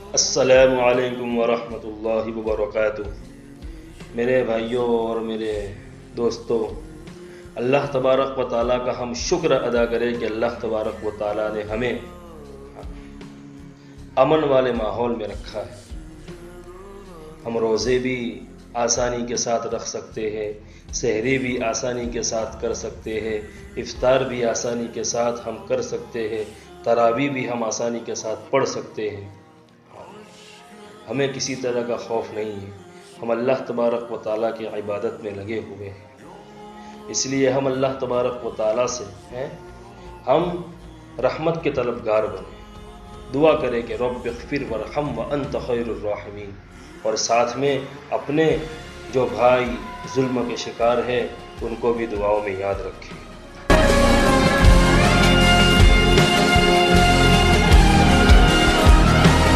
السلام علیکم ورحمۃ اللہ وبرکاتہ۔ میرے بھائیوں اور میرے دوستوں، اللہ تبارک و تعالیٰ کا ہم شکر ادا کریں کہ اللہ تبارک و تعالیٰ نے ہمیں امن والے ماحول میں رکھا ہے۔ ہم روزے بھی آسانی کے ساتھ رکھ سکتے ہیں، سحری بھی آسانی کے ساتھ کر سکتے ہیں، افطار بھی آسانی کے ساتھ ہم کر سکتے ہیں، تراویح بھی ہم آسانی کے ساتھ پڑھ سکتے ہیں۔ ہمیں کسی طرح کا خوف نہیں ہے، ہم اللہ تبارک و تعالیٰ کی عبادت میں لگے ہوئے ہیں۔ اس لیے ہم اللہ تبارک و تعالیٰ سے ہم رحمت کے طلبگار بنیں، دعا کریں کہ رب اغفر ورحم وانت خیر الراحمین، اور ساتھ میں اپنے جو بھائی ظلم کے شکار ہیں ان کو بھی دعاؤں میں یاد رکھیں۔